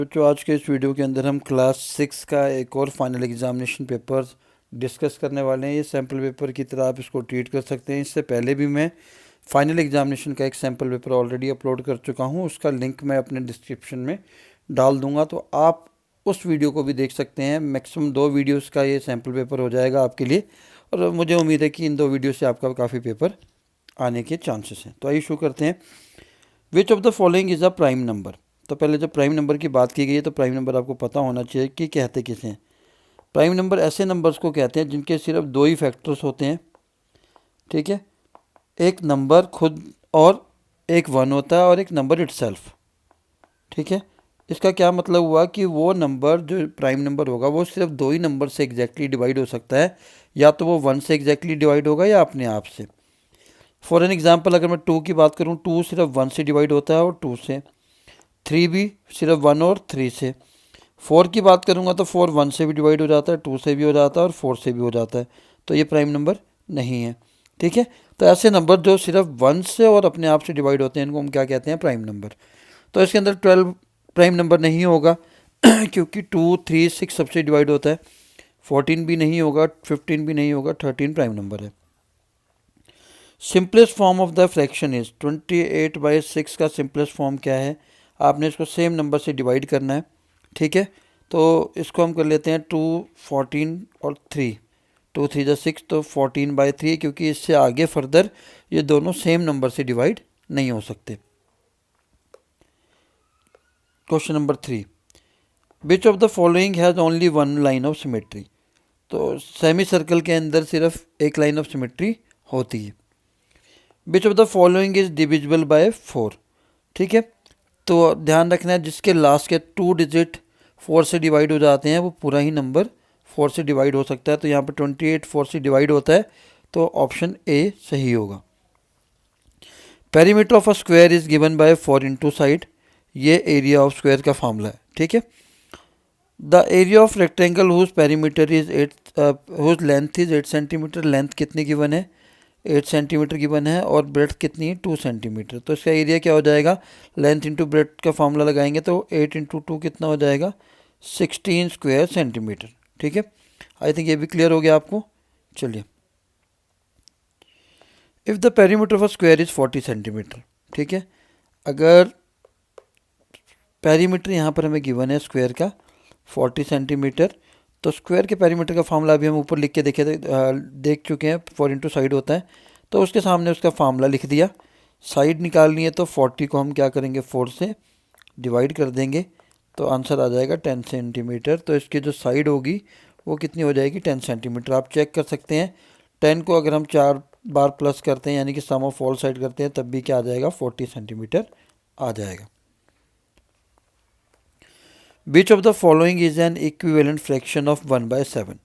बच्चों, आज के इस वीडियो के अंदर हम क्लास 6 का एक और फाइनल एग्जामिनेशन पेपर डिस्कस करने वाले हैं। ये सैम्पल पेपर की तरह आप इसको ट्रीट कर सकते हैं। इससे पहले भी मैं फाइनल एग्जामिनेशन का एक सैम्पल पेपर ऑलरेडी अपलोड कर चुका हूँ, उसका लिंक मैं अपने डिस्क्रिप्शन में डाल दूँगा, तो आप उस वीडियो को भी देख सकते हैं। मैक्सिमम 2 वीडियोज़ का ये सैम्पल पेपर हो जाएगा आपके लिए, और मुझे उम्मीद है कि इन 2 वीडियो से आपका काफ़ी पेपर आने के चांसेस हैं। तो आइए शुरू करते हैं। विच of the following is a prime number. तो पहले जब प्राइम नंबर की बात की गई है तो प्राइम नंबर आपको पता होना चाहिए कि कहते किसे हैं। प्राइम नंबर ऐसे नंबर्स को कहते हैं जिनके सिर्फ 2 ही फैक्टर्स होते हैं, ठीक है। एक नंबर खुद और एक 1 होता है और एक नंबर इटसेल्फ, ठीक है। इसका क्या मतलब हुआ कि वो नंबर जो प्राइम नंबर होगा वो सिर्फ 2 ही नंबर से एग्जैक्टली डिवाइड हो सकता है, या तो वो 1 से एग्जैक्टली डिवाइड होगा या अपने आप से। फॉर एन एग्जाम्पल, अगर मैं 2 की बात करूँ, 2 सिर्फ 1 से डिवाइड होता है और 2 से। 3 भी सिर्फ 1 और 3 से। 4 की बात करूँगा तो 4 1 से भी डिवाइड हो जाता है, 2 से भी हो जाता है और 4 से भी हो जाता है। तो ये प्राइम नंबर नहीं है, ठीक है। तो ऐसे नंबर जो सिर्फ 1 से और अपने आप से डिवाइड होते हैं, इनको हम क्या कहते हैं? Prime number. तो इसके अंदर 12 प्राइम नंबर नहीं होगा क्योंकि 2 3 6 सबसे डिवाइड होता है। 14 भी नहीं होगा, 15 भी नहीं होगा, 13 प्राइम नंबर है। Simplest form of the fraction is 28/6 का सिंपलेस्ट फॉर्म क्या है? आपने इसको सेम नंबर से डिवाइड करना है, ठीक है। तो इसको हम कर लेते हैं 2 14 और 3। 2 3 जा 6, तो 14/3, क्योंकि इससे आगे फर्दर ये दोनों सेम नंबर से डिवाइड नहीं हो सकते। Question number 3, which of the following has only 1 line of symmetry. तो सेमी सर्कल के अंदर सिर्फ एक लाइन ऑफ सिमेट्री होती है। विच of the following is divisible by 4, ठीक है। तो ध्यान रखना है, जिसके लास्ट के 2 डिजिट 4 से डिवाइड हो जाते हैं वो पूरा ही नंबर 4 से डिवाइड हो सकता है। तो यहाँ पर 28 4 से डिवाइड होता है, तो ऑप्शन ए सही होगा। Perimeter of a square is given by 4 into side. ये एरिया ऑफ स्क्वायर का फॉर्मूला है, ठीक है। The area of rectangle whose perimeter is 8 whose length is 8 centimetre. Length कितनी गिवन है? 8 सेंटीमीटर गिवन है, और ब्रेथ कितनी है? 2 सेंटीमीटर। तो इसका एरिया क्या हो जाएगा? लेंथ इंटू ब्रेथ का फॉर्मूला लगाएंगे तो 8 इंटू 2 कितना हो जाएगा? 16 स्क्वायर सेंटीमीटर, ठीक है। आई थिंक ये भी क्लियर हो गया आपको। चलिए, if the perimeter of a square is 40 centimetre, ठीक है। अगर पेरीमीटर यहाँ पर हमें गिवन है स्क्वायर का 40 सेंटीमीटर, तो स्क्वायर के पेरीमीटर का फार्मूला अभी हम ऊपर लिख के देख चुके हैं। 4 इंटू साइड होता है, तो उसके सामने उसका फार्मूला लिख दिया। साइड निकालनी है तो 40 को हम क्या करेंगे? 4 से डिवाइड कर देंगे, तो आंसर आ जाएगा 10 सेंटीमीटर। तो इसकी जो साइड होगी वो कितनी हो जाएगी? 10 सेंटीमीटर। आप चेक कर सकते हैं, 10 को अगर हम 4 बार प्लस करते हैं, यानी कि सम ऑफ ऑल साइड करते हैं, तब भी क्या आ जाएगा? 40 सेंटीमीटर आ जाएगा। विच of the following is an equivalent fraction of 1/7।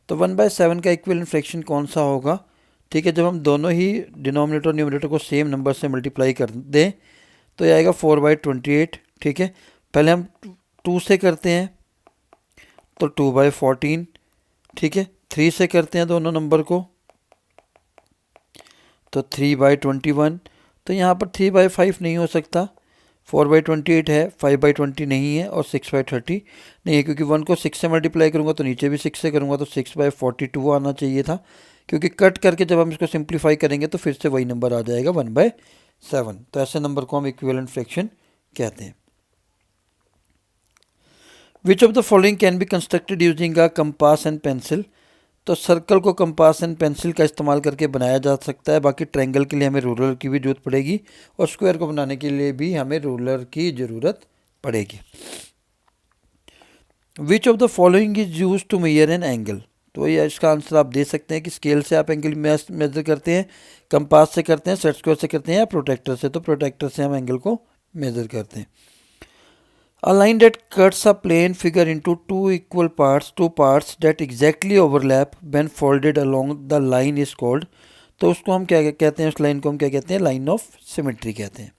तो 1/7 का इक्विवेलेंट फ्रैक्शन कौन सा होगा? ठीक है, जब हम दोनों ही डिनोमिनेटर और न्यूमरेटर को सेम नंबर से मल्टीप्लाई कर दें तो ये आएगा 4/28, ठीक है। पहले हम 2 से करते हैं तो 2/14, ठीक है। 3 से करते हैं दोनों नंबर को तो 3/21। तो यहाँ पर 3/5 नहीं हो सकता, 4/28 है, 5/20 नहीं है, और 6/30 नहीं है, क्योंकि 1 को 6 से मल्टीप्लाई करूँगा तो नीचे भी 6 से करूँगा तो 6/42 आना चाहिए था, क्योंकि कट करके जब हम इसको सिंप्लीफाई करेंगे तो फिर से वही नंबर आ जाएगा 1/7। तो ऐसे नंबर को हम इक्विवेलेंट फ्रैक्शन कहते हैं। विच of the following can be constructed using a compass and pencil. तो सर्कल को कंपास एंड पेंसिल का इस्तेमाल करके बनाया जा सकता है, बाकी ट्रायंगल के लिए हमें रूलर की भी ज़रूरत पड़ेगी, और स्क्वायर को बनाने के लिए भी हमें रूलर की ज़रूरत पड़ेगी। Which of the following is use to measure an angle. तो ये इसका आंसर आप दे सकते हैं कि स्केल से आप एंगल मेजर करते हैं, कंपास से करते हैं, सेट स्क्वायर से करते हैं, या प्रोटेक्टर से। तो प्रोटेक्टर से हम एंगल को मेजर करते हैं। A line that cuts a plane figure into two parts that exactly overlap when folded along the line is called। तो उसको हम क्या कहते हैं? उस लाइन को हम क्या कहते हैं? लाइन ऑफ सिमेट्री कहते हैं।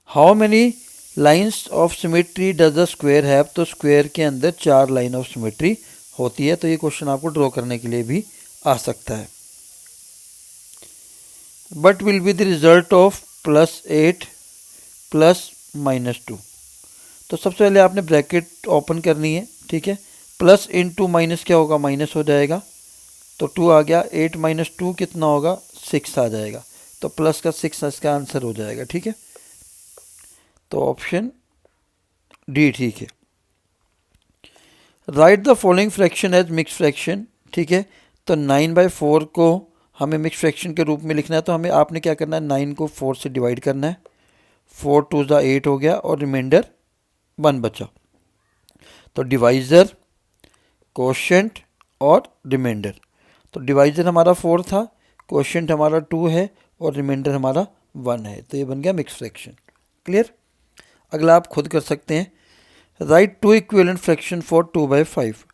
How many lines of symmetry does the square have. तो स्क्वायर के अंदर 4 लाइन ऑफ सिमेट्री होती है। तो ये क्वेश्चन आपको ड्रॉ करने के लिए भी आ सकता है। But will be the result of +8 + -2। तो सबसे पहले आपने ब्रैकेट ओपन करनी है, ठीक है। प्लस इंटू माइनस क्या होगा, माइनस हो जाएगा, तो 2 आ गया। 8 माइनस 2 कितना होगा, 6 आ जाएगा, तो प्लस का 6 इसका आंसर हो जाएगा, ठीक है। तो ऑप्शन डी ठीक है। Write the following fraction as mix fraction, ठीक है। तो 9/4 को हमें मिक्स फ्रैक्शन के रूप में लिखना है, तो हमें आपने क्या करना है, 9 को 4 से डिवाइड करना है। 4 2 ज़ा 8 हो गया और रिमाइंडर 1 बचा। तो डिवाइज़र, कोशेंट और रिमाइंडर। तो डिवाइज़र हमारा 4 था, कोशेंट हमारा 2 है और रिमाइंडर हमारा 1 है, तो ये बन गया मिक्स फ्रैक्शन। क्लियर। अगला आप खुद कर सकते हैं। Right 2 equivalent fraction for 2/5।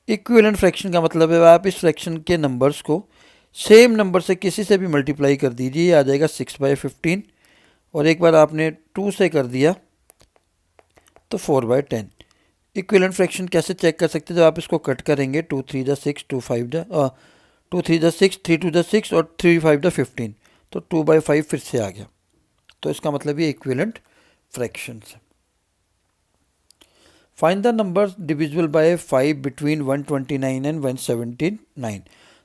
Equivalent fraction का मतलब है आप इस फ्रैक्शन के नंबर्स को सेम नंबर से किसी से भी मल्टीप्लाई कर दीजिए, आ जाएगा 6/15। और एक बार आपने 2 से कर दिया तो 4/10। इक्विवेलेंट फ्रैक्शन कैसे चेक कर सकते हैं, जब आप इसको कट करेंगे, 2 3 ज़ा 6, 2 3 ज़ा 6, 3 2 ज़ा 6 और 3 5 ज़ा 15, तो 2/5 फिर से आ गया। तो इसका मतलब ये इक्विवेलेंट फ्रैक्शन है। Find the number divisible by 5 between 129 and 179।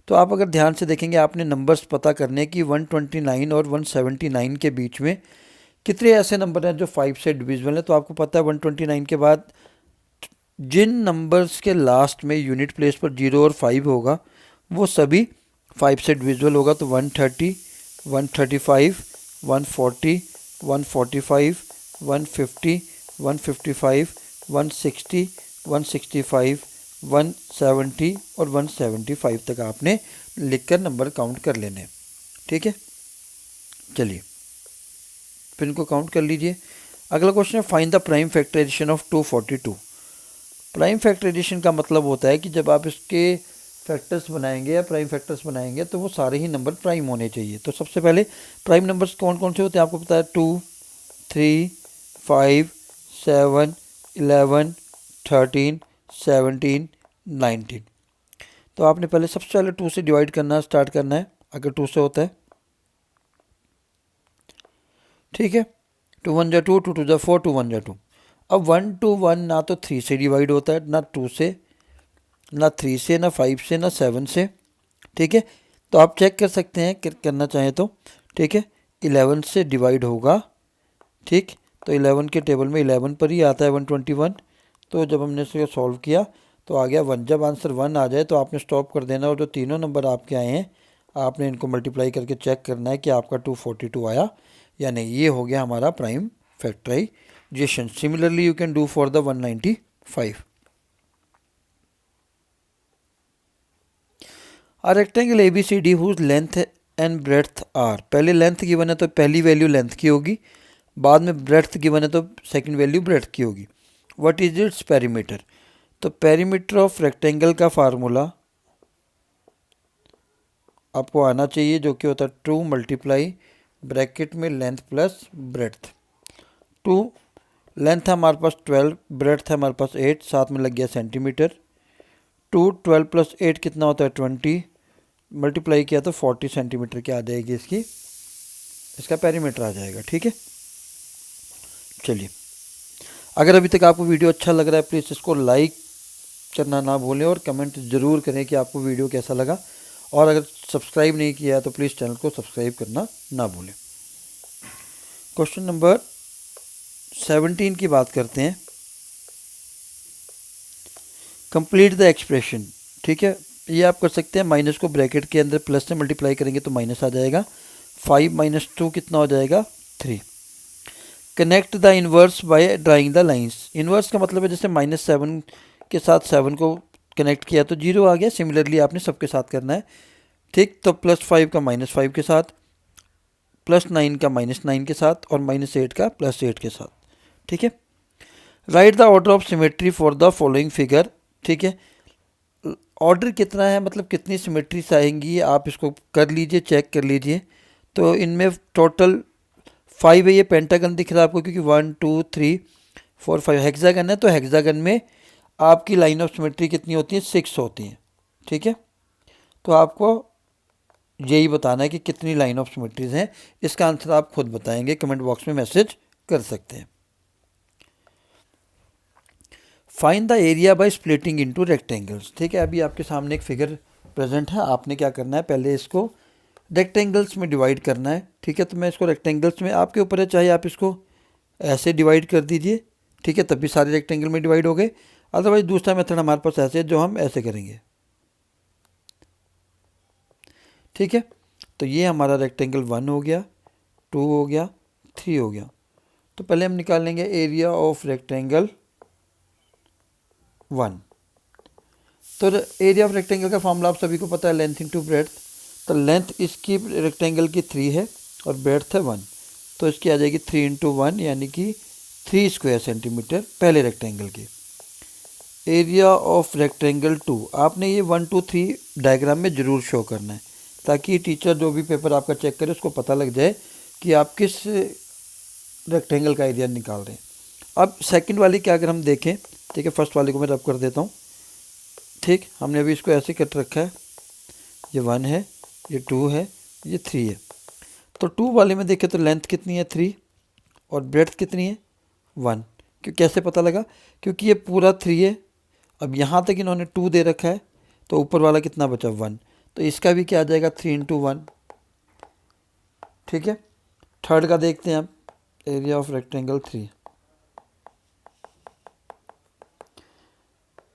तो आप अगर ध्यान से देखेंगे, आपने नंबर्स पता करने की 129 और 179 के बीच में कितने ऐसे नंबर हैं जो 5 से डिविजिबल हैं। तो आपको पता है 129 के बाद जिन नंबर्स के लास्ट में यूनिट प्लेस पर 0 और 5 होगा वो सभी 5 से डिविजिबल होगा। तो 130, 135, 140, 145, 150, 155, 160, 165, 170 और 175 तक आपने लिखकर नंबर काउंट कर लेने, ठीक है। चलिए फिर इनको काउंट कर लीजिए। अगला क्वेश्चन है, find the prime factorisation of 242। Prime factorisation का मतलब होता है कि जब आप इसके फैक्टर्स बनाएंगे या प्राइम फैक्टर्स बनाएंगे तो वो सारे ही नंबर प्राइम होने चाहिए। तो सबसे पहले प्राइम नंबर्स कौन कौन से होते हैं आपको पता है, 2 3 5 7 11 13 17 19। तो आपने पहले सबसे पहले 2 से डिवाइड करना स्टार्ट करना है, अगर 2 से होता है, ठीक है। 2 1 जा 2, 2 2 जा 4, 2 1 जा 2। अब 1 2 1 ना तो 3 से डिवाइड होता है, ना 2 से, ना 3 से, ना 5 से, ना 7 से, ठीक है। तो आप चेक कर सकते हैं करना चाहें तो, ठीक है। 11 से डिवाइड होगा, ठीक। तो 11 के टेबल में 11 पर ही आता है 121। तो जब हमने इसको सॉल्व किया तो आ गया 1। जब आंसर 1 आ जाए तो आपने स्टॉप कर देना और जो तीनों नंबर आपके आए हैं आपने इनको मल्टीप्लाई करके चेक करना है कि आपका 242 आया या नहीं। ये हो गया हमारा prime factorisation. Similarly you can do for the 195। A rectangle ABCD whose length and breadth are. पहले लेंथ गिवन है तो पहली वैल्यू लेंथ की होगी, बाद में ब्रेड्थ गिवन है तो सेकंड वैल्यू ब्रेड्थ की होगी। What is its perimeter. तो पेरीमीटर ऑफ रेक्टेंगल का फार्मूला आपको आना चाहिए, जो कि होता है 2 मल्टीप्लाई ब्रैकेट में लेंथ प्लस ब्रेड्थ। 2 लेंथ है हमारे पास 12, ब्रेड्थ है हमारे पास 8, साथ में लग गया सेंटीमीटर। 2 12 प्लस 8 कितना होता है 20, मल्टीप्लाई किया तो 40 सेंटीमीटर की आ जाएगी इसका पेरीमीटर आ जाएगा, ठीक है। चलिए, अगर अभी तक आपको वीडियो अच्छा लग रहा है प्लीज़ इसको लाइक करना ना भूलें और कमेंट ज़रूर करें कि आपको वीडियो कैसा लगा। और अगर सब्सक्राइब नहीं किया है तो प्लीज़ चैनल को सब्सक्राइब करना ना भूलें। क्वेश्चन नंबर 17 की बात करते हैं। कंप्लीट द एक्सप्रेशन, ठीक है। ये आप कर सकते हैं, माइनस को ब्रैकेट के अंदर प्लस से मल्टीप्लाई करेंगे तो माइनस आ जाएगा। 5 माइनस 2 कितना हो जाएगा 3। Connect the inverse by drawing the lines. Inverse का मतलब है जैसे -7 के साथ 7 को कनेक्ट किया तो 0 आ गया। सिमिलरली आपने सबके साथ करना है, ठीक। तो +5 का -5 के साथ, +9 का -9 के साथ और -8 का +8 के साथ, ठीक है। Write the order of symmetry for the following figure, ठीक है। ऑर्डर कितना है मतलब कितनी सिमेट्रीज आएंगी आप इसको कर लीजिए, चेक कर लीजिए। तो इनमें टोटल 5 है, ये पेंटागन दिख रहा है आपको क्योंकि 1 2 3 4 5 हेक्सागन है। तो हेक्सागन में आपकी लाइन ऑफ सिमेट्री कितनी होती है 6 होती हैं, ठीक है। तो आपको यही बताना है कि कितनी लाइन ऑफ सिमेट्रीज हैं। इसका आंसर आप खुद बताएंगे, कमेंट बॉक्स में मैसेज कर सकते हैं। Find the area by splitting into rectangles. ठीक है, अभी आपके सामने एक फिगर प्रेजेंट है, आपने क्या करना है, पहले इसको रेक्टेंगल्स में डिवाइड करना है। ठीक है, तो मैं इसको रेक्टेंगल्स में, आपके ऊपर है, चाहे आप इसको ऐसे डिवाइड कर दीजिए, ठीक है, तब भी सारे रेक्टेंगल में डिवाइड हो गए। अदरवाइज दूसरा मेथड हमारे पास ऐसे है, जो हम ऐसे करेंगे। ठीक है, तो ये हमारा रेक्टेंगल 1 हो गया, 2 हो गया, 3 हो गया। तो पहले हम निकाल लेंगे एरिया ऑफ रेक्टेंगल 1। तो एरिया ऑफ रेक्टेंगल का फॉर्मूला आप सभी को पता है, लेंथ इंटू ब्रेड्थ। तो लेंथ इसकी रेक्टेंगल की 3 है और ब्रेड्थ है 1, तो इसकी आ जाएगी 3 इंटू 1 यानी कि 3 स्क्वायर सेंटीमीटर पहले रेक्टेंगल की। एरिया ऑफ रेक्टेंगल 2, आपने ये 1 2 3 डायग्राम में ज़रूर शो करना है, ताकि टीचर जो भी पेपर आपका चेक करे उसको पता लग जाए कि आप किस रेक्टेंगल का एरिया निकाल रहे हैं। अब सेकंड वाली क्या अगर हम देखें, ठीक है, फर्स्ट वाले को मैं रब कर देता हूँ। ठीक, हमने अभी इसको ऐसे कट रखा है, ये 1 है, ये 2 है, ये 3 है। तो 2 वाले में देखें तो लेंथ कितनी है 3 और ब्रेड्थ कितनी है 1। क्यों, कैसे पता लगा, क्योंकि ये पूरा 3 है, अब यहाँ तक इन्होंने 2 दे रखा है, तो ऊपर वाला कितना बचा 1, तो इसका भी क्या आ जाएगा 3 इंटू 1। ठीक है, थर्ड का देखते हैं आप, एरिया ऑफ रेक्टेंगल 3,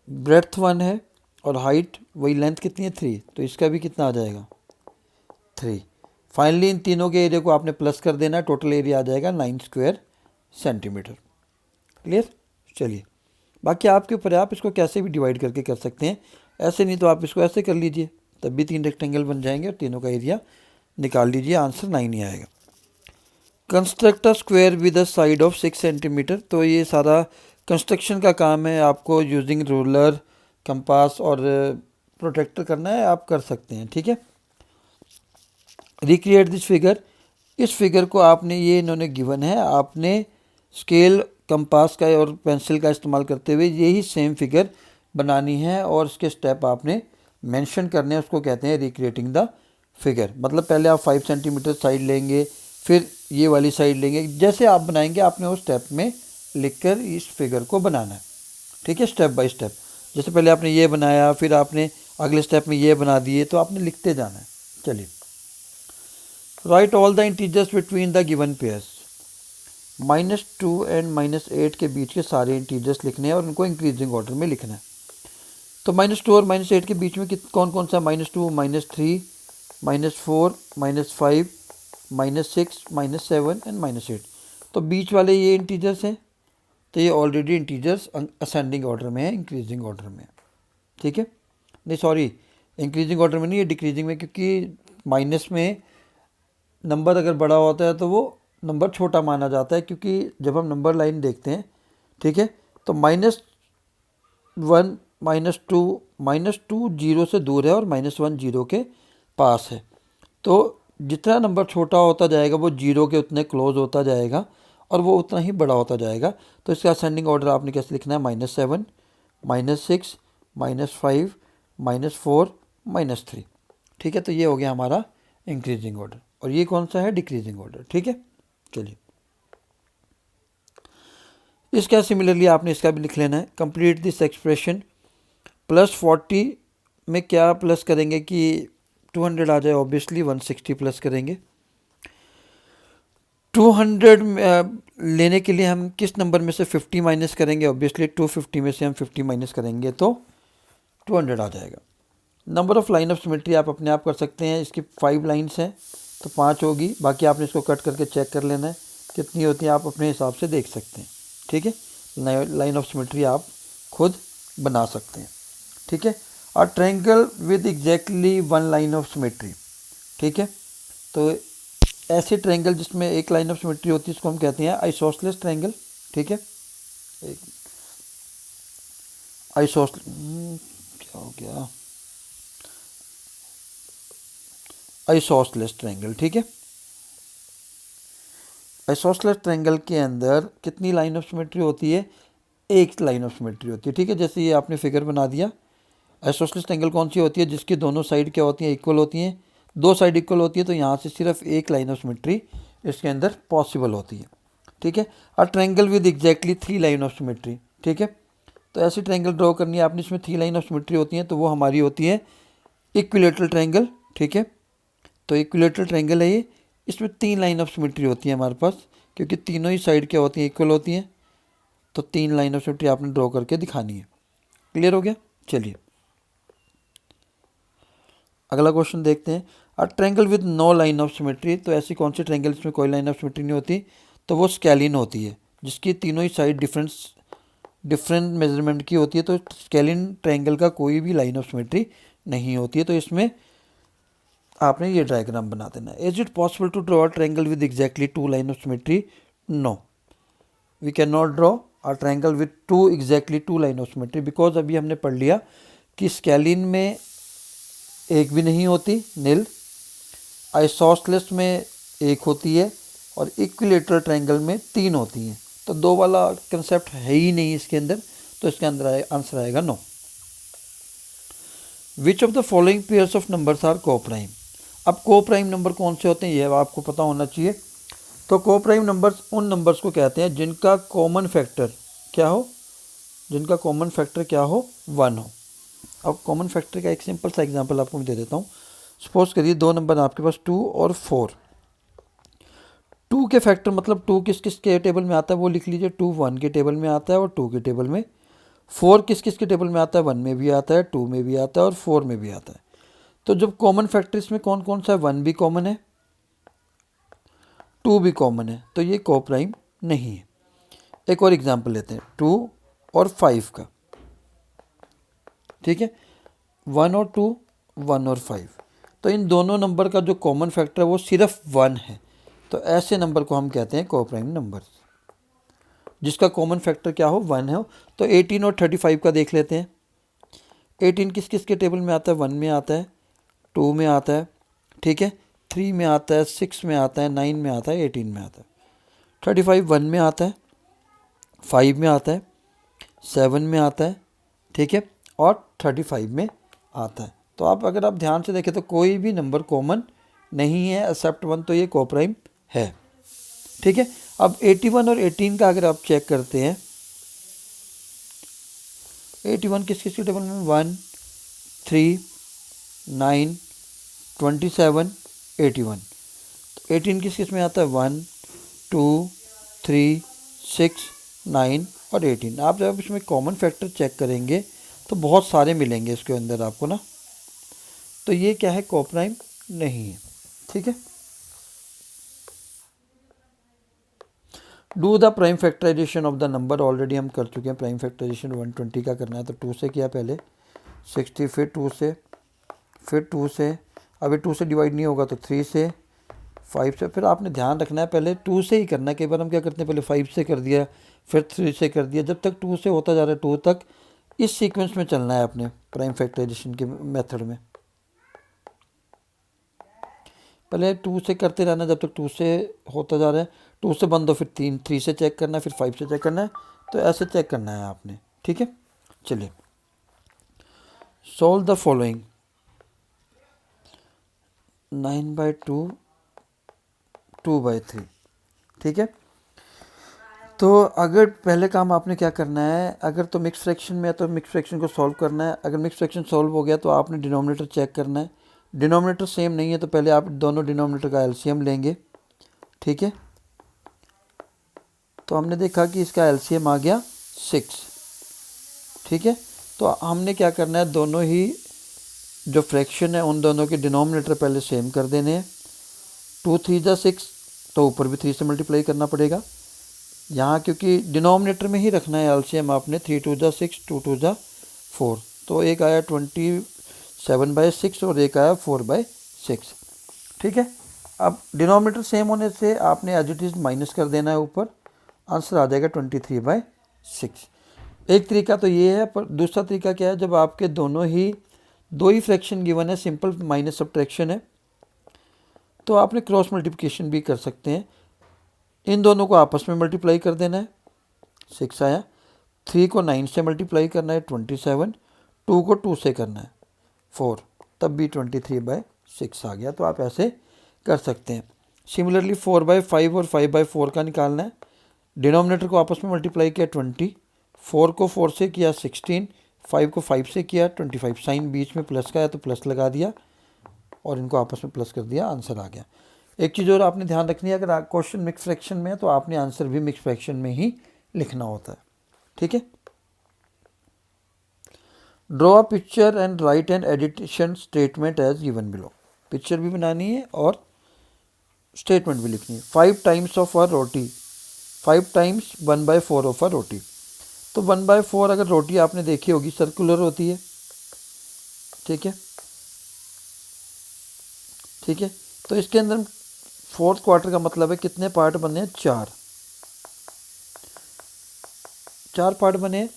ब्रेड्थ 1 है और हाइट वही लेंथ कितनी है 3, तो इसका भी कितना आ जाएगा 3। फाइनली इन तीनों के एरिया को आपने प्लस कर देना है, टोटल एरिया आ जाएगा 9 स्क्वायर सेंटीमीटर। क्लियर, चलिए बाकी आपके ऊपर है, आप इसको कैसे भी डिवाइड करके कर सकते हैं, ऐसे नहीं तो आप इसको ऐसे कर लीजिए, तब भी 3 रेक्टेंगल बन जाएंगे और तीनों का एरिया निकाल लीजिए, आंसर 9 ही आएगा। Construct a square with a side of 6 centimetre, तो ये सारा कंस्ट्रक्शन का काम है, आपको यूजिंग रूलर, कंपास और प्रोटेक्टर करना है, आप कर सकते हैं। ठीक है, रिक्रिएट दिस फिगर, इस फिगर को आपने, ये इन्होंने गिवन है, आपने स्केल, कंपास का और पेंसिल का इस्तेमाल करते हुए यही सेम फिगर बनानी है और इसके स्टेप आपने मेंशन करने हैं, उसको कहते हैं रिक्रिएटिंग द फिगर। मतलब पहले आप 5 सेंटीमीटर साइड लेंगे, फिर ये वाली साइड लेंगे, जैसे आप बनाएंगे आपने उस स्टेप में लिखकर इस फिगर को बनाना है। ठीक है, स्टेप बाय स्टेप, जैसे पहले आपने ये बनाया, फिर आपने अगले स्टेप में ये बना दिए, तो आपने लिखते जाना है। चलिए, right all the integers between the given pairs, -2 and -8 के बीच के सारे इंटीजर्स लिखने हैं और उनको इंक्रीजिंग ऑर्डर में लिखना है। तो -2 और -8 के बीच में कौन कौन सा, -2, -3, -4, -5, -6, -7 एंड -8। तो बीच वाले ये इंटीजर्स हैं, तो ये ऑलरेडी इंटीजर्स असेंडिंग ऑर्डर में है, इंक्रीजिंग ऑर्डर में। ठीक है, नहीं सॉरी, इंक्रीजिंग ऑर्डर में नहीं, ये डिक्रीजिंग में, क्योंकि माइनस में नंबर अगर बड़ा होता है तो वो नंबर छोटा माना जाता है, क्योंकि जब हम नंबर लाइन देखते हैं, ठीक है, तो -1, -2 जीरो से दूर है और -1 जीरो के पास है। तो जितना नंबर छोटा होता जाएगा वो जीरो के उतने क्लोज होता जाएगा और वो उतना ही बड़ा होता जाएगा। तो इसका असेंडिंग ऑर्डर आपने कैसे लिखना है, -7, -6, -5, -4, -3। ठीक है, तो ये हो गया हमारा इंक्रीजिंग ऑर्डर, और ये कौन सा है, डिक्रीजिंग ऑर्डर। ठीक है, चलिए इसका सिमिलरली आपने इसका भी लिख लेना है। कंप्लीट दिस एक्सप्रेशन, +40 में क्या प्लस करेंगे कि 200 आ जाए, ऑब्वियसली 160 प्लस करेंगे। 200 लेने के लिए हम किस नंबर में से 50 माइनस करेंगे, ऑब्वियसली 250 में से हम 50 माइनस करेंगे तो 200 आ जाएगा। Number of line of symmetry आप अपने आप कर सकते हैं, इसकी 5 लाइन्स हैं तो 5 होगी, बाकी आपने इसको कट करके चेक कर लेना है कितनी होती है, आप अपने हिसाब से देख सकते हैं। ठीक है, लाइन ऑफ सिमेट्री आप खुद बना सकते हैं। ठीक है, और triangle with exactly 1 line of symmetry. ठीक है, तो ऐसे ट्रायंगल जिसमें एक लाइन ऑफ सिमेट्री होती है इसको हम कहते हैं आइसोसेलेस ट्रायंगल। ठीक है, क्या हो गया, आइसोसेलेस ट्रायंगल। ठीक है, आइसोसेलेस ट्रायंगल के अंदर कितनी लाइन ऑफ सिमेट्री होती है, एक लाइन ऑफ सिमेट्री होती है। ठीक है, जैसे ये आपने फिगर बना दिया, आइसोसेलेस ट्रायंगल कौन सी होती है, जिसकी दोनों साइड क्या होती हैं, इक्वल होती हैं, 2 साइड इक्वल होती है, तो यहाँ से सिर्फ एक लाइन ऑफ सिमेट्री इसके अंदर पॉसिबल होती है। ठीक है, और triangle with exactly 3 line of symmetry. ठीक है, तो ऐसी ट्रायंगल ड्रॉ करनी है आपने, इसमें 3 लाइन ऑफ सिमेट्री होती हैं, तो वो हमारी होती है इक्विलेटरल ट्रायंगल। ठीक है, तो इक्विलेटरल ट्रायंगल है ये, इसमें 3 लाइन ऑफ सिमेट्री होती है हमारे पास, क्योंकि तीनों ही साइड क्या होती हैं, इक्वल होती हैं, तो 3 लाइन ऑफ सिमेट्री आपने ड्रॉ करके दिखानी है। क्लियर हो गया? चलिए अगला क्वेश्चन देखते हैं। A triangle with no line of symmetry, तो ऐसी कौन सी ट्रायंगल इसमें कोई लाइन ऑफ सिमेट्री नहीं होती, तो वो स्केलिन होती है, जिसकी तीनों ही साइड डिफरेंट मेजरमेंट की होती है। तो स्केलिन ट्रायंगल का कोई भी लाइन ऑफ सिमेट्री नहीं होती है, तो इसमें आपने ये डायग्राम बना देना है। Is it possible to draw a triangle with exactly 2 line of symmetry? No, we can not draw a triangle with exactly 2 line of symmetry, because अभी हमने पढ़ लिया कि स्केलिन में एक भी नहीं होती, नील, आइसोसेलेस में एक होती है, और इक्विलेटरल ट्रायंगल में 3 होती हैं। तो 2 वाला कंसेप्ट है ही नहीं इसके अंदर, तो इसके अंदर आंसर आएगा no. Which of the following pairs of numbers are coprime? अब कोप्राइम नंबर कौन से होते हैं ये आपको पता होना चाहिए। तो कोप्राइम नंबर्स उन नंबर्स को कहते हैं जिनका कॉमन फैक्टर क्या हो, जिनका कॉमन फैक्टर क्या हो, 1 हो। अब कॉमन फैक्टर का एक सिंपल सा एग्जांपल आपको मैं दे देता हूँ। सपोज करिए 2 नंबर आपके पास 2 और 4। 2 के फैक्टर मतलब 2 किस किस के टेबल में आता है वो लिख लीजिए। 2 1 के टेबल में आता है और 2 के टेबल में। 4 किस किस के टेबल में आता है, 1 में भी आता है, 2 में भी आता है और 4 में भी आता है। तो जब कॉमन फैक्टर इसमें कौन कौन सा है, 1 भी कॉमन है, 2 भी कॉमन है, तो ये कोप्राइम नहीं है। एक और एग्जांपल लेते हैं 2 और 5 का। ठीक है, 1 और 2, 1 और 5, तो इन दोनों नंबर का जो कॉमन फैक्टर है वो सिर्फ 1 है, तो ऐसे नंबर को हम कहते हैं कोप्राइम नंबर, जिसका कॉमन फैक्टर क्या हो, 1 है। तो 18 और 35 का देख लेते हैं। 18 किस किस के टेबल में आता है, 1 में आता है, 2 में आता है, ठीक है, 3 में आता है, 6 में आता है, 9 में आता है, 18 में आता है। 35 1 में आता है, 5 में आता है, 7 में आता है, ठीक है, और 35 में आता है। तो अगर आप ध्यान से देखें तो कोई भी नंबर कॉमन नहीं है एक्सेप्ट 1, तो ये कोप्राइम है। ठीक है, अब 81 और 18 का अगर आप चेक करते हैं, 81 किस किस के टेबल में, 1 3 9 27 81। तो 18 किस किस में आता है, 1 2 3 6 9 और 18। आप जब इसमें कॉमन फैक्टर चेक करेंगे तो बहुत सारे मिलेंगे इसके अंदर आपको ना, तो ये क्या है, कोप्राइम नहीं है। ठीक है, do the prime factorisation of the number, already हम कर चुके हैं। प्राइम फैक्टराइजेशन 120 का करना है, तो 2 से किया पहले, 60, फिर 2 से, फिर 2 से, अभी 2 से डिवाइड नहीं होगा तो 3 से, 5 से, फिर आपने ध्यान रखना है पहले 2 से ही करना है। कई बार हम क्या करते हैं, पहले 5 से कर दिया, फिर 3 से कर दिया, जब तक 2 से होता जा रहा है 2 तक, इस सीक्वेंस में चलना है अपने प्राइम फैक्टराइजेशन के मेथड में। पहले 2 से करते रहना जब तक 2 से होता जा रहा है, 2 से बंद हो फिर 3 से चेक करना है, फिर 5 से चेक करना है, तो ऐसे चेक करना है आपने। ठीक है, चलिए सॉल्व द फॉलोइंग। 9/2 2/3। ठीक है, तो अगर पहले काम आपने क्या करना है, अगर तो मिक्स फ्रैक्शन में है तो मिक्स फ्रैक्शन को सॉल्व करना है। अगर मिक्स फ्रैक्शन सॉल्व हो गया तो आपने डिनोमिनेटर चेक करना है। डिनोमिनेटर सेम नहीं है तो पहले आप दोनों डिनोमिनेटर का एलसीएम लेंगे। ठीक है, तो हमने देखा कि इसका एलसीएम आ गया 6। ठीक है, तो हमने क्या करना है, दोनों ही जो फ्रैक्शन है उन दोनों के डिनोमिनेटर पहले सेम कर देने हैं। 2 3 जा 6, तो ऊपर भी 3 से मल्टीप्लाई करना पड़ेगा यहाँ, क्योंकि डिनोमिनेटर में ही रखना है एलसीएम आपने। 3 2 जा 6, 2 2 जा 4, तो एक आया 27/6 और एक आया 4/6। ठीक है, अब डिनोमिनेटर सेम होने से आपने एज इट इज़ माइनस कर देना है ऊपर, आंसर आ जाएगा 23/6। एक तरीका तो ये है, पर दूसरा तरीका क्या है, जब आपके दो ही फ्रैक्शन गिवन है, सिंपल माइनस सब्ट्रैक्शन है, तो आपने क्रॉस मल्टीप्लिकेशन भी कर सकते हैं। इन दोनों को आपस में मल्टीप्लाई कर देना है, 6 आया। 3 को 9 से मल्टीप्लाई करना है, 27। 2 को 2 से करना है, 4, तब भी 23/6 आ गया। तो आप ऐसे कर सकते हैं। सिमिलरली 4/5 और 5/4 का निकालना है। डिनोमिनेटर को आपस में मल्टीप्लाई किया, 4 को 4 से किया 16, 5 को 5 से किया 25, साइन बीच में प्लस का है तो प्लस लगा दिया और इनको आपस में प्लस कर दिया, आंसर आ गया। एक चीज़ और आपने ध्यान रखनी है, अगर क्वेश्चन मिक्स फ्रैक्शन में है तो आपने आंसर भी मिक्स फ्रैक्शन में ही लिखना होता है, ठीक है। Draw a picture and write an addition statement as given below. Picture भी बनानी है और स्टेटमेंट भी लिखनी है। 5 times of a roti, 5 times 1/4 of a roti. तो 1/4 अगर रोटी आपने देखी होगी सर्कुलर होती है, ठीक है, ठीक है। तो इसके अंदर फोर्थ क्वार्टर का मतलब है कितने पार्ट बने हैं, 4 पार्ट बने हैं।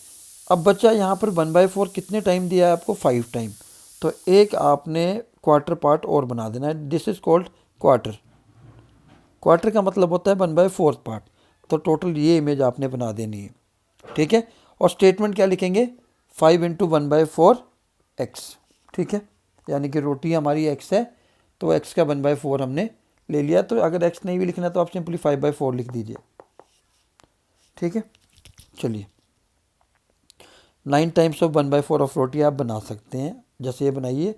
अब बच्चा यहाँ पर 1/4 कितने टाइम दिया है आपको, 5 टाइम, तो एक आपने क्वार्टर पार्ट और बना देना है, this is called quarter. Quarter का मतलब होता है 1/4 पार्ट, तो टोटल ये इमेज आपने बना देनी है, ठीक है। और स्टेटमेंट क्या लिखेंगे, 5 × 1/4 x, ठीक है, यानी कि रोटी हमारी x है तो x का 1/4 हमने ले लिया। तो अगर x नहीं भी लिखना तो आप सिंपली 5/4 लिख दीजिए, ठीक है। चलिए 9 टाइम्स ऑफ 1/4 ऑफ रोटी आप बना सकते हैं, जैसे ये बनाइए,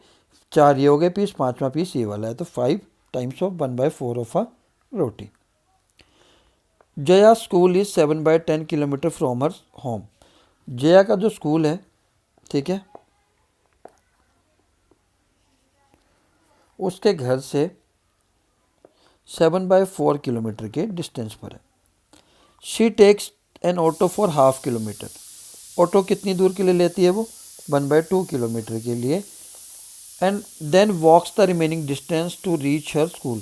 4 ये हो गए पीस, 5वां पीस ये वाला है, तो 5 times of 1/4 of a roti. Jaya school is 7/10 kilometre from her home. Jaya का जो स्कूल है, ठीक है, उसके घर से 7/4 किलोमीटर के डिस्टेंस पर है। She takes an auto for half kilometre. Auto कितनी दूर के लिए लेती है वो, 1/2 किलोमीटर के लिए। And then walks the remaining distance to reach her school.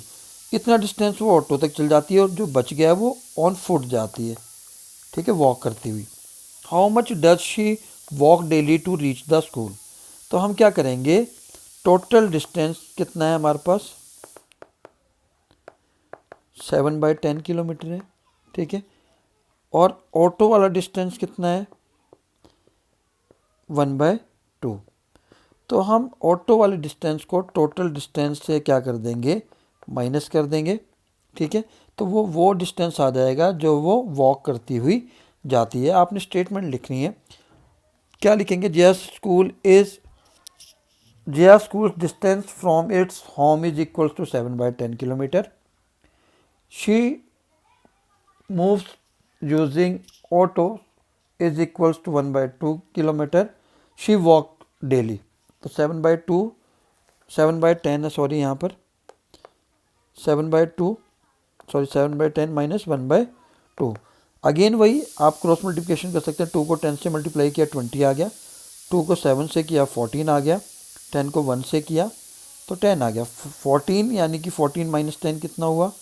इतना डिस्टेंस वो ऑटो तक चल जाती है और जो बच गया वो ऑन फुट जाती है, ठीक है, वॉक करती हुई। How much does she walk daily to reach the school. तो हम क्या करेंगे, टोटल डिस्टेंस कितना है हमारे पास, 7/10 किलोमीटर है, ठीक है, और ऑटो वाला डिस्टेंस कितना है, 1/2। तो हम ऑटो वाले डिस्टेंस को टोटल डिस्टेंस से क्या कर देंगे, माइनस कर देंगे, ठीक है। तो वो डिस्टेंस आ जाएगा जो वो वॉक करती हुई जाती है। आपने स्टेटमेंट लिखनी है, क्या लिखेंगे, Jaya school distance from its home is equal to 7/10 kilometre. She moves using auto is equals to 1/2 kilometre. She walk daily. तो 7/10 है, सॉरी यहाँ पर 7/10 माइनस 1/2। अगेन वही आप क्रॉस मल्टीप्लिकेशन कर सकते हैं। 2 को 10 से मल्टीप्लाई किया 20 आ गया, 2 को 7 से किया 14 आ गया, 10 को 1 से किया तो 10 आ गया। 14 यानी कि 14 माइनस 10 कितना हुआ,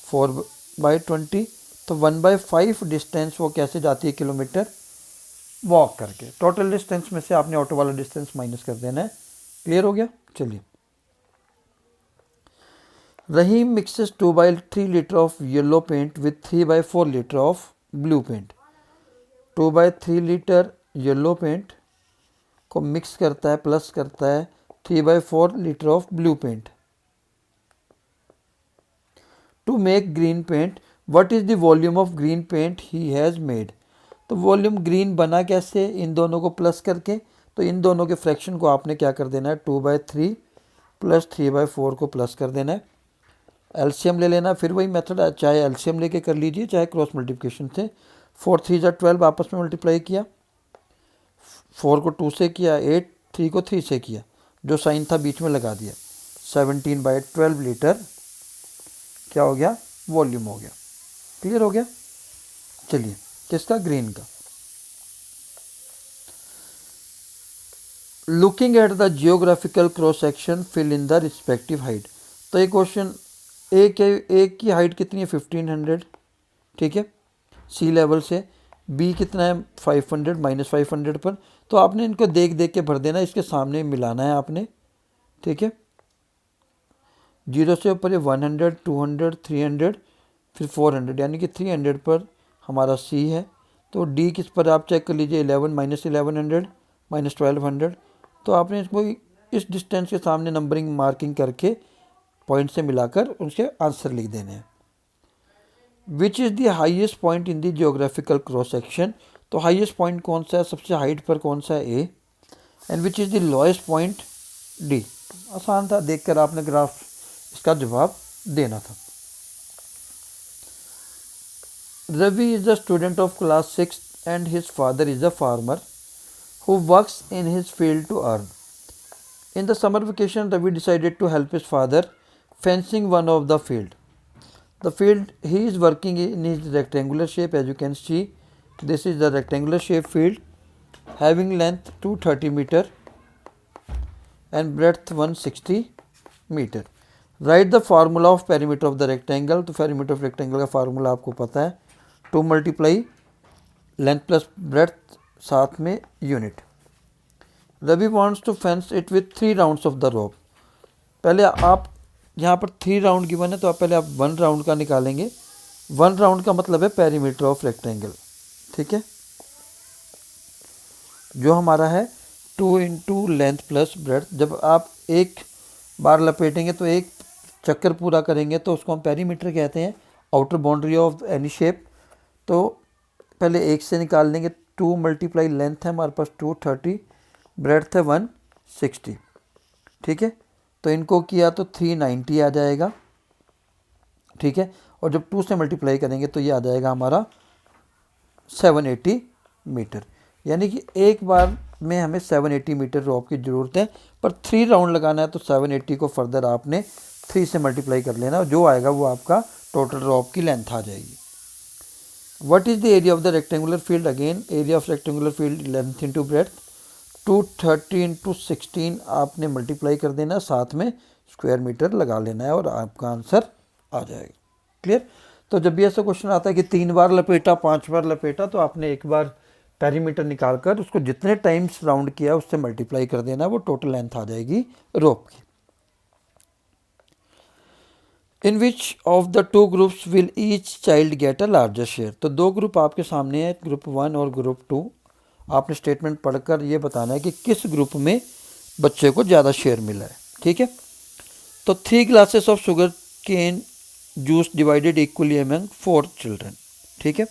4/20। तो 1/5 डिस्टेंस वो कैसे जाती है किलोमीटर, वॉक करके। टोटल डिस्टेंस में से आपने ऑटो वाला डिस्टेंस माइनस कर देना है। क्लियर हो गया। चलिए, Rahim mixes 2/3 litre of yellow paint with 3/4 litre of blue paint. 2/3 litre yellow paint को मिक्स करता है, प्लस करता है 3/4 litre of blue paint to make green paint. What is the volume of green paint he has made. तो volume green बना कैसे, इन दोनों को प्लस करके। तो इन दोनों के फ्रैक्शन को आपने क्या कर देना है, 2/3 प्लस 3/4 को प्लस कर देना है। एलसीएम ले लेना, फिर वही मेथड, चाहे एलसीएम लेके कर लीजिए चाहे क्रॉस मल्टीप्लिकेशन से। 4 3 जा 12 आपस में मल्टीप्लाई किया, 4 को 2 से किया 8, 3 को 3 से किया, जो साइन था बीच में लगा दिया। 17/12 लीटर क्या हो गया, वॉल्यूम हो गया। क्लियर हो गया। चलिए, किसका, ग्रीन का। Looking at the geographical cross section fill in the respective height. तो ये क्वेश्चन, एक की हाइट कितनी है, 1500, ठीक है, सी लेवल से। बी कितना है, 500 -500 पर। तो आपने इनको देख देख के भर देना, इसके सामने मिलाना है आपने, ठीक है। 0 से ऊपर ये 100, 200, 300, फिर 400, यानी कि 300 पर हमारा सी है। तो डी किस पर आप चेक कर लीजिए, 11 -1100 -1200। तो आपने इसको इस डिस्टेंस के सामने नंबरिंग मार्किंग करके पॉइंट से मिलाकर उसके आंसर लिख देने हैं। Which is the highest point in the geographical cross section. तो हाईएस्ट पॉइंट कौन सा है, सबसे हाइट पर कौन सा है, A, and which is the lowest point, D. आसान था, देखकर आपने ग्राफ इसका जवाब देना था। Ravi is a student of class 6 and his father is a farmer who works in his field to earn. In the summer vacation, Ravi decided to help his father fencing one of the field. The field he is working in is rectangular shape, as you can see. This is the rectangular shape field having length 230 meter and breadth 160 meter. Write the formula of perimeter of the rectangle. तो perimeter of rectangle का formula आपको पता है, 2 multiply length plus breadth साथ में unit. Ravi wants to fence it with 3 rounds of the rope. पहले आप यहाँ पर 3 राउंड गिवन है, तो आप पहले आप 1 राउंड का निकालेंगे। 1 राउंड का मतलब है पेरीमीटर ऑफ रेक्टेंगल, ठीक है, जो हमारा है 2 इंटू लेंथ प्लस ब्रेड्थ। जब आप एक बार लपेटेंगे तो एक चक्कर पूरा करेंगे तो उसको हम पेरीमीटर कहते हैं, outer boundary of any shape. तो पहले एक से निकाल लेंगे, 2 मल्टीप्लाई लेंथ है हमारे पास 230, ब्रेड्थ है 160, ठीक है। तो इनको किया तो 390 आ जाएगा, ठीक है। और जब 2 से मल्टीप्लाई करेंगे तो ये आ जाएगा हमारा 780 मीटर। यानी कि एक बार में हमें 780 मीटर रॉप की ज़रूरत है, पर 3 राउंड लगाना है तो 780 को फर्दर आपने 3 से मल्टीप्लाई कर लेना, और जो आएगा वो आपका टोटल रॉप की लेंथ आ जाएगी। What is the area of the rectangular field? Again, area of rectangular field length into breadth, 230 into 16 आपने मल्टीप्लाई कर देना, साथ में स्क्वायर मीटर लगा लेना है और आपका आंसर आ जाएगा। क्लियर। तो जब भी ऐसा क्वेश्चन आता है कि 3 बार लपेटा, 5 बार लपेटा, तो आपने एक बार पेरीमीटर निकाल कर उसको जितने टाइम्स राउंड किया उससे मल्टीप्लाई कर देना, वो टोटल लेंथ आ जाएगी रोप की। In which of the 2 groups will each child get a larger share. तो 2 ग्रुप आपके सामने है, ग्रुप 1 और ग्रुप 2। आपने स्टेटमेंट पढ़कर ये बताना है कि किस ग्रुप में बच्चे को ज़्यादा शेयर मिला है, ठीक है। तो 3 glasses of sugar cane juice divided equally among 4 children, ठीक है।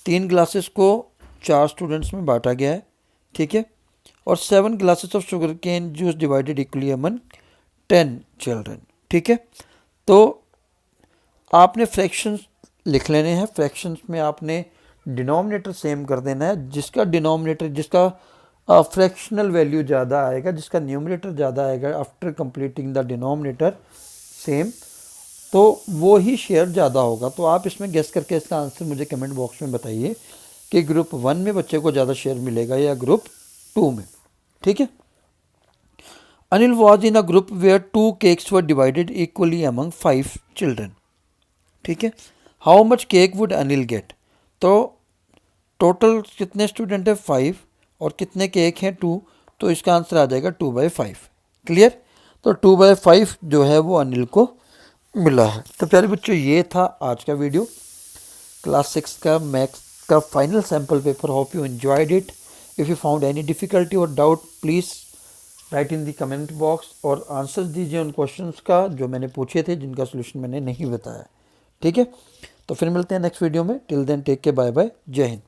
3 ग्लासेस को 4 स्टूडेंट्स में बांटा गया है, ठीक है। और 7 glasses of sugar cane juice divided equally among 10 children, ठीक है। तो आपने फ्रैक्शंस लिख लेने हैं। फ्रैक्शंस में आपने डिनोमिनेटर सेम कर देना है। जिसका डिनोमिनेटर, जिसका फ्रैक्शनल वैल्यू ज़्यादा आएगा, जिसका न्यूमरेटर ज़्यादा आएगा after completing the denominator same, तो वो ही शेयर ज़्यादा होगा। तो आप इसमें गेस करके इसका आंसर मुझे कमेंट बॉक्स में बताइए कि ग्रुप 1 में बच्चे को ज़्यादा शेयर मिलेगा या ग्रुप 2 में, ठीक है। Anil was in a group where 2 cakes were divided equally among 5 children, ठीक है। How much cake would Anil get? तो टोटल कितने स्टूडेंट है 5 और कितने केक हैं 2, तो इसका आंसर आ जाएगा 2/5। क्लियर। तो 2/5 जो है वो अनिल को मिला है। तो प्यारे बच्चों, ये था आज का वीडियो, क्लास 6 का मैथ्स का final sample paper. Hope you enjoyed it. If you found any difficulty और doubt, please write in the comment box और आंसर्स दीजिए उन क्वेश्चंस का जो मैंने पूछे थे, जिनका सोल्यूशन मैंने नहीं बताया, ठीक है। तो फिर मिलते हैं नेक्स्ट वीडियो में। टिल देन टेक के बाय बाय, जय हिंद।